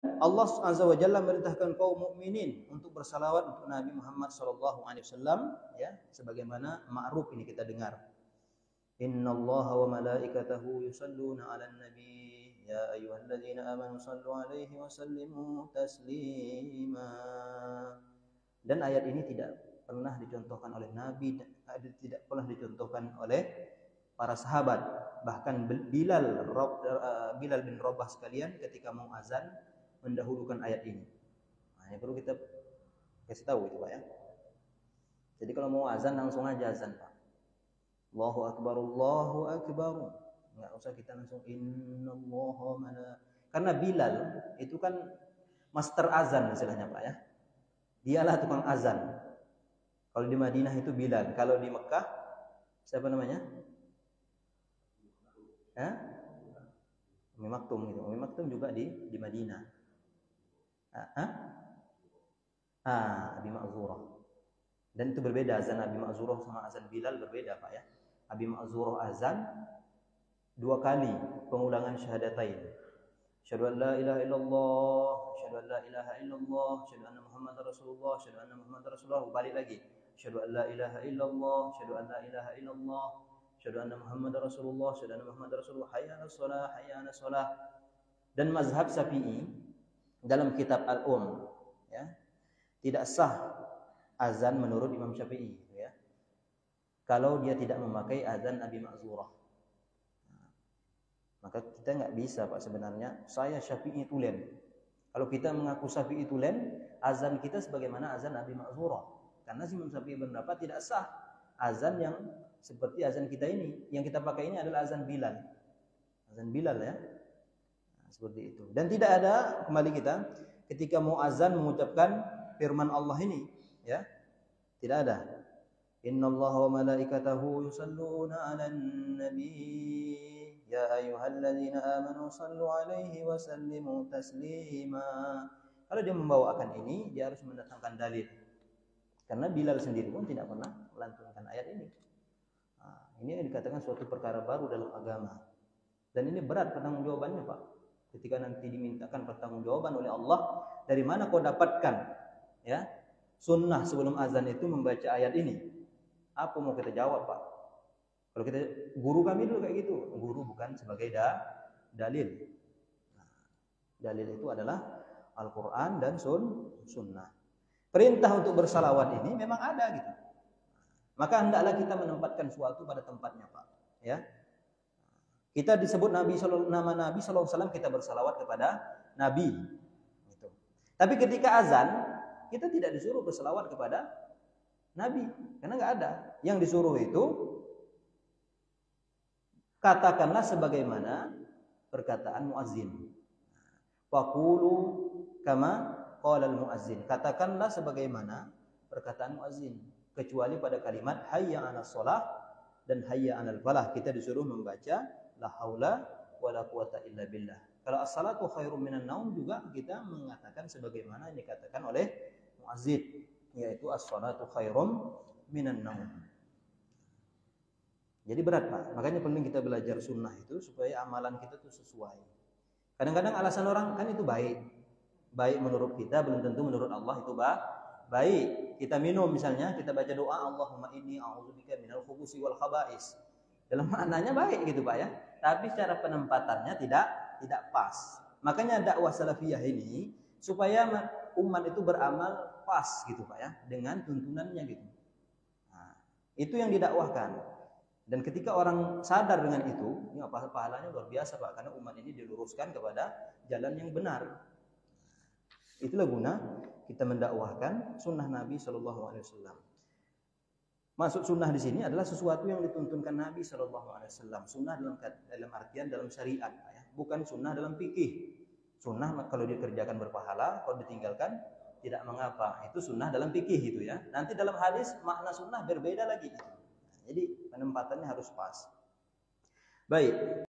Allah Azza wa Jalla merintahkan kaum mukminin untuk bersalawat untuk Nabi Muhammad sallallahu alaihi wasallam, ya, sebagaimana ma'ruf ini kita dengar. Innallaha wa malaikatahu yusalluna 'alan nabi ya ayyuhalladzina amanu sallu 'alaihi wa sallimu taslima. Dan ayat ini tidak pernah dicontohkan oleh Nabi, tidak pernah dicontohkan oleh para sahabat. Bahkan Bilal bin Rabah sekalian ketika mau azan mendahulukan ayat ini. Nah, ini perlu kita kasih tahu itu Pak ya. Jadi kalau mau azan langsung aja azan Pak. Allahu Akbar, Allahu Akbar. Nggak usah kita langsung innallaha mana. Karena Bilal itu kan master azan istilahnya Pak ya. Dialah tukang azan. Kalau di Madinah itu Bilal. Kalau di Mekah siapa namanya? Umi Maktum gitu. Umi Maktum juga di Madinah. Abi Ma'zurah. Dan itu berbeda azan Abi Ma'zurah sama azan Bilal berbeda Pak ya. Abi Ma'zurah azan 2 kali pengulangan syahadatain. Asyhadu an la ilaha illallah, asyhadu an la ilaha illallah, asyhadu anna Muhammadar Rasulullah, asyhadu anna Muhammadar Rasulullah. Balik lagi. Asyhadu an la ilaha illallah, asyhadu an la ilaha illallah, asyhadu anna Muhammadar Rasulullah, asyhadu anna Muhammadar Rasulullah. Hayya 'alas shalah, hayya 'alas shalah. Dan mazhab Syafi'i dalam kitab Al-Um ya, tidak sah azan menurut Imam Syafi'i ya, kalau dia tidak memakai azan Abi Ma'zurah. Maka kita nggak bisa Pak sebenarnya saya Syafi'i tulen. Kalau kita mengaku Syafi'i tulen, azan kita sebagaimana azan Abi Ma'zurah. Karena Imam Syafi'i berpendapat tidak sah azan yang seperti azan kita ini. Yang kita pakai ini adalah azan Bilal. Azan Bilal ya. Nah, seperti itu. Dan tidak ada, kembali kita, ketika mau azan mengucapkan firman Allah ini ya. Tidak ada. Innallaha wa malaikatahu yusalluna 'alan nabi ya ayyuhalladzina amanu sallu 'alaihi wa sallimu taslima. Kalau dia membawakan ini, dia harus mendatangkan dalil. Karena Bilal sendiri pun tidak pernah melantunkan ayat ini. Nah, ini yang dikatakan suatu perkara baru dalam agama. Dan ini berat pertanggungjawabannya Pak. Ketika nanti dimintakan pertanggungjawaban oleh Allah, dari mana kau dapatkan ya sunnah sebelum azan itu membaca ayat ini? Apa mau kita jawab Pak? Kalau kita, guru kami dulu kayak gitu. Guru bukan sebagai dalil. Nah, dalil itu adalah Al-Quran dan sunnah. Perintah untuk bersalawat ini memang ada gitu. Maka hendaklah kita menempatkan suatu pada tempatnya Pak. Ya, kita disebut nama Nabi SAW, kita bersalawat kepada Nabi. Gitu. Tapi ketika azan, kita tidak disuruh bersalawat kepada Nabi, karena nggak ada. Yang disuruh itu katakanlah sebagaimana perkataan muazzin. Faqulu kama qala al-muazzin. Katakanlah sebagaimana perkataan muazzin, kecuali pada kalimat hayya 'alas shalah dan hayya 'alal falah kita disuruh membaca la haula wala quwata illa billah. Kalau as-salatu khairum minan naum juga kita mengatakan sebagaimana yang dikatakan oleh muazzin, yaitu as-salatu khairum minan naum. Jadi berat Pak, makanya penting kita belajar sunnah itu supaya amalan kita itu sesuai. Kadang-kadang alasan orang kan itu baik menurut kita, belum tentu menurut Allah itu baik. Kita minum misalnya, kita baca doa Allahumma inni a'udzubika minal khubusi wal khaba'is. Dalam maknanya baik gitu Pak ya, tapi secara penempatannya tidak pas. Makanya dakwah salafiyah ini supaya umat itu beramal pas gitu Pak ya, dengan tuntunannya gitu. Nah, itu yang didakwahkan. Dan ketika orang sadar dengan itu, ya pahalanya luar biasa Pak, karena umat ini diluruskan kepada jalan yang benar. Itulah guna kita mendakwahkan sunnah Nabi Shallallahu Alaihi Wasallam. Maksud sunnah di sini adalah sesuatu yang dituntunkan Nabi Shallallahu Alaihi Wasallam. Sunnah dalam artian dalam syariat, ya. Bukan sunnah dalam fikih. Sunnah kalau dikerjakan berpahala, kalau ditinggalkan tidak mengapa. Itu sunnah dalam fikih itu ya. Nanti dalam hadis makna sunnah berbeda lagi. Jadi penempatannya harus pas. Baik.